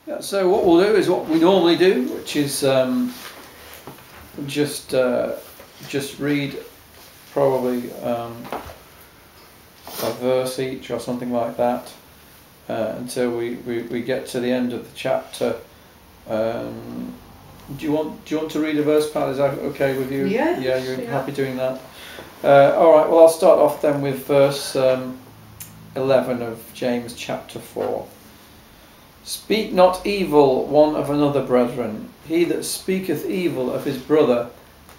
Yeah, so what we'll do is what we normally do, which is just read probably a verse each or something like that until we get to the end of the chapter. Do you want to read a verse, Pat? Is that okay with you? Yeah. Yeah, you're happy doing that? All right. Well, I'll start off then with verse 11 of James chapter 4. Speak not evil one of another, brethren. He that speaketh evil of his brother,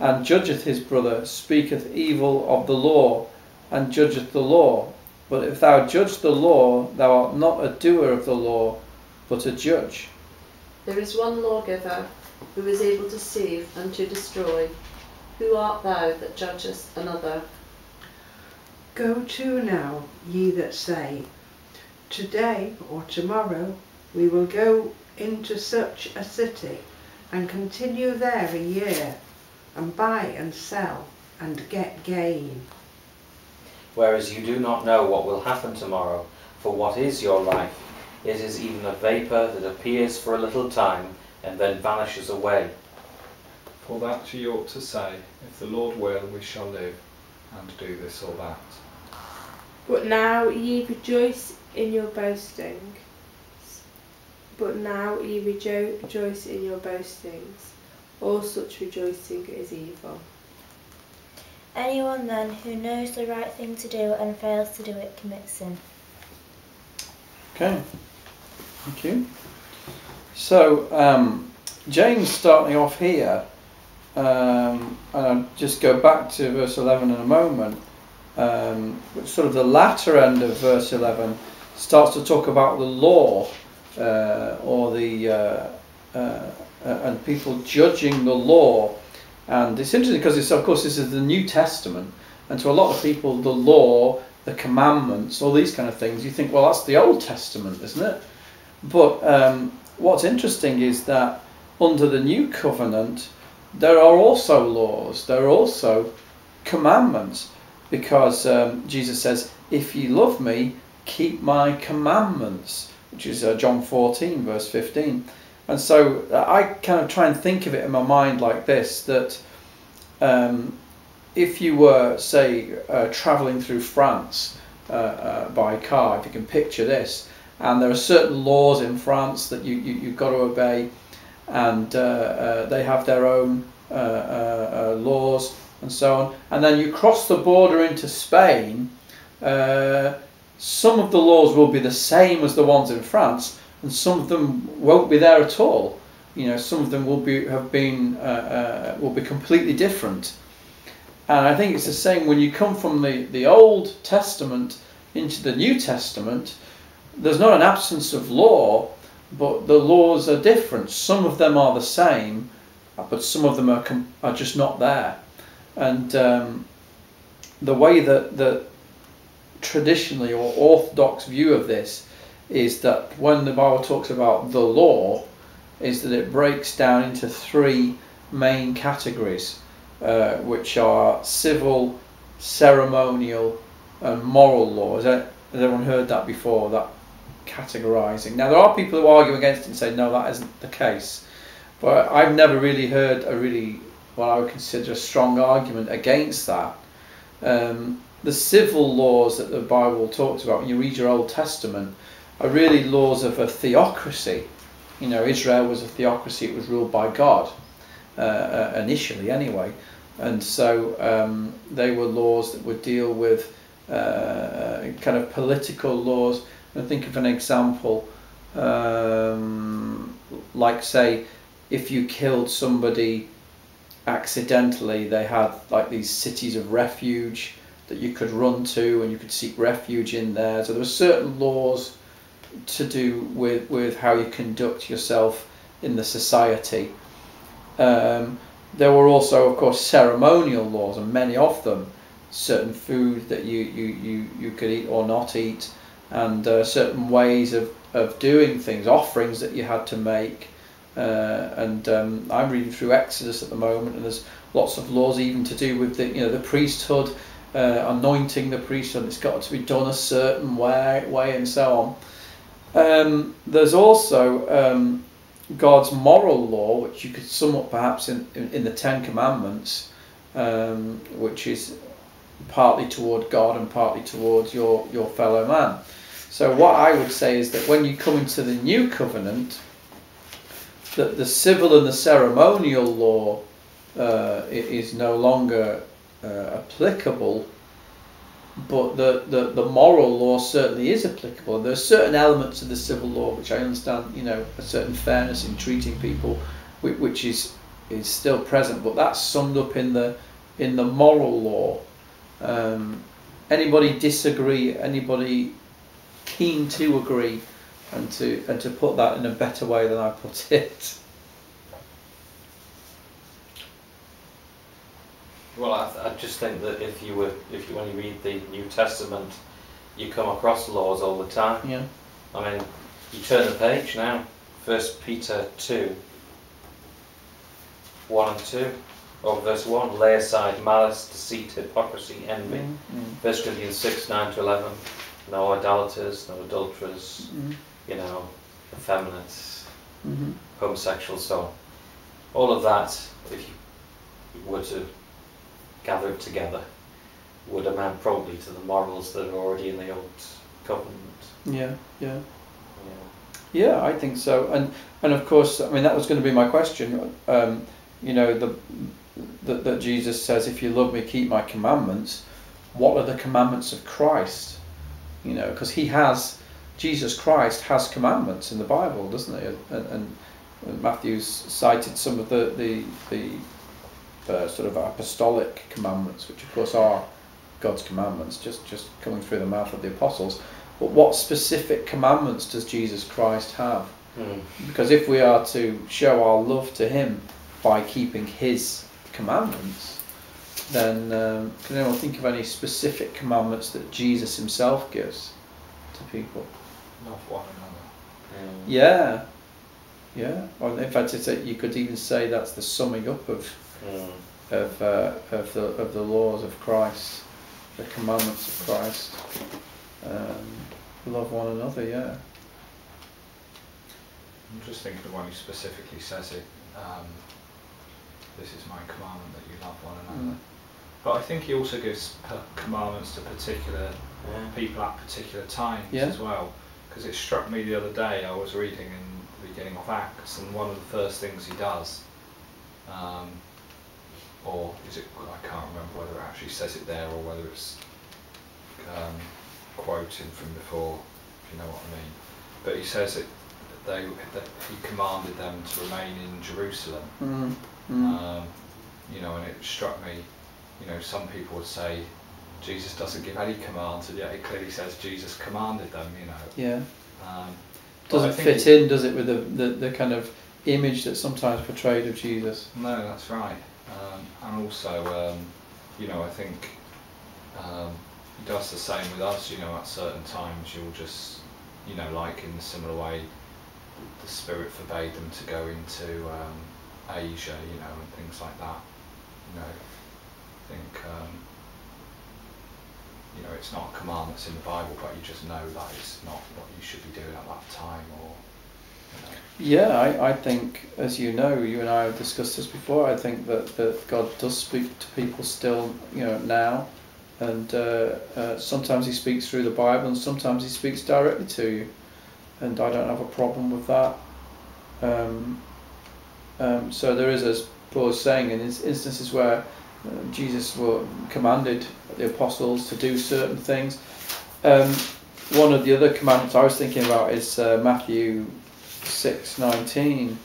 and judgeth his brother, speaketh evil of the law, and judgeth the law. But if thou judge the law, thou art not a doer of the law, but a judge. There is one lawgiver, who is able to save and to destroy. Who art thou that judgest another? Go to now, ye that say, today or tomorrow we will go into such a city, and continue there a year, and buy and sell, and get gain. Whereas you do not know what will happen tomorrow, for what is your life? It is even a vapour that appears for a little time, and then vanishes away. For that ye ought to say, if the Lord will, we shall live, and do this or that. But now ye rejoice in your boasting. Rejoice in your boastings. All such rejoicing is evil. Anyone then who knows the right thing to do and fails to do it commits sin. Okay, thank you. So James starting off here, and I'll just go back to verse 11 in a moment. Sort of the latter end of verse 11 starts to talk about the law, and people judging the law. And it's interesting because of course this is the New Testament, and to a lot of people the law, the commandments, all these kind of things, you think, well, that's the Old Testament, isn't it? But what's interesting is that under the New Covenant there are also laws, there are also commandments, because Jesus says, if ye love me, keep my commandments, which is John 14 verse 15. And so I kind of try and think of it in my mind like this, that if you were, say, travelling through France by car, if you can picture this, and there are certain laws in France that you've got to obey, and they have their own laws and so on, and then you cross the border into Spain, some of the laws will be the same as the ones in France, and some of them won't be there at all. You know, some of them will be completely different. And I think it's the same when you come from the Old Testament into the New Testament. There's not an absence of law, but the laws are different. Some of them are the same, but some of them are just not there. And the way that the traditionally or orthodox view of this is that when the Bible talks about the law, is that it breaks down into three main categories, which are civil, ceremonial, and moral law. Has everyone heard that before, that categorizing? Now there are people who argue against it and say no, that isn't the case, but I've never really heard what I would consider a strong argument against that. The civil laws that the Bible talks about when you read your Old Testament are really laws of a theocracy. You know, Israel was a theocracy, it was ruled by God, initially anyway, and so they were laws that would deal with kind of political laws. And think of an example, like say, if you killed somebody accidentally, they had like these cities of refuge that you could run to, and you could seek refuge in there. So there were certain laws to do with how you conduct yourself in the society. There were also, of course, ceremonial laws, and many of them. Certain food that you could eat or not eat, and certain ways of doing things, offerings that you had to make. I'm reading through Exodus at the moment, and there's lots of laws even to do with the priesthood, anointing the priesthood. It's got to be done a certain way and so on. There's also God's moral law, which you could sum up perhaps in the Ten Commandments, which is partly toward God and partly towards your fellow man. So what I would say is that when you come into the new covenant, that the civil and the ceremonial law is no longer applicable, but the moral law certainly is applicable. There are certain elements of the civil law which I understand, a certain fairness in treating people, which is still present, but that's summed up in the moral law. Anybody disagree? Anybody keen to agree, and to put that in a better way than I put it? Well, I just think that if you when you read the New Testament, you come across laws all the time. Yeah. I mean, you turn the page now. 1 Peter 2, 1 and 2. Or verse 1, lay aside malice, deceit, hypocrisy, envy. 1 Corinthians 6, 9 to 11. No idolaters, no adulterers, effeminates, homosexuals, so on. All of that, if you were to gather it together, would amount probably to the morals that are already in the Old Covenant. Yeah, I think so. And of course, I mean, that was going to be my question. That Jesus says, if you love me, keep my commandments. What are the commandments of Christ? Because Jesus Christ has commandments in the Bible, doesn't he? And Matthew's cited some of the sort of apostolic commandments, which of course are God's commandments, just coming through the mouth of the apostles. But what specific commandments does Jesus Christ have? Because if we are to show our love to him by keeping his commandments, then can anyone think of any specific commandments that Jesus himself gives to people? Love one another. Yeah. Or in fact, you could even say that's the summing up of the laws of Christ, the commandments of Christ. Love one another. Yeah. I'm just thinking of when he specifically says it. This is my commandment, that you love one another. But I think he also gives commandments to particular people at particular times as well. Because it struck me the other day, I was reading in the beginning of Acts, and one of the first things he does, or is it, I can't remember whether it actually says it there or whether it's quoting from before, if you know what I mean. But he says that he commanded them to remain in Jerusalem. And it struck me, some people would say Jesus doesn't give any commands, and yet it clearly says Jesus commanded them, Yeah. Doesn't fit in, does it, with the kind of image that's sometimes portrayed of Jesus? No, that's right. And also, I think he does the same with us, at certain times you'll just, like in a similar way, the Spirit forbade them to go into Asia, and things like that. I think, it's not a command that's in the Bible, but you just know that it's not what you should be doing at that time, or. Yeah, I think, as you know, you and I have discussed this before, I think that God does speak to people still, now, and sometimes he speaks through the Bible, and sometimes he speaks directly to you, and I don't have a problem with that. So there is, as Paul is saying, in instances where Jesus commanded the apostles to do certain things. One of the other commandments I was thinking about is Matthew 6:19,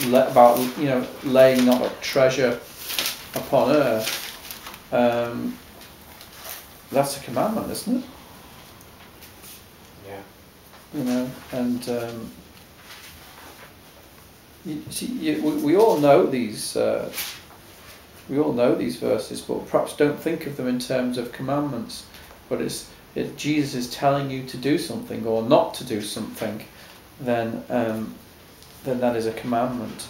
about laying not up treasure upon earth. That's a commandment, isn't it? Yeah. And we all know these. We all know these verses, but perhaps don't think of them in terms of commandments. But if Jesus is telling you to do something or not to do something, then that is a commandment.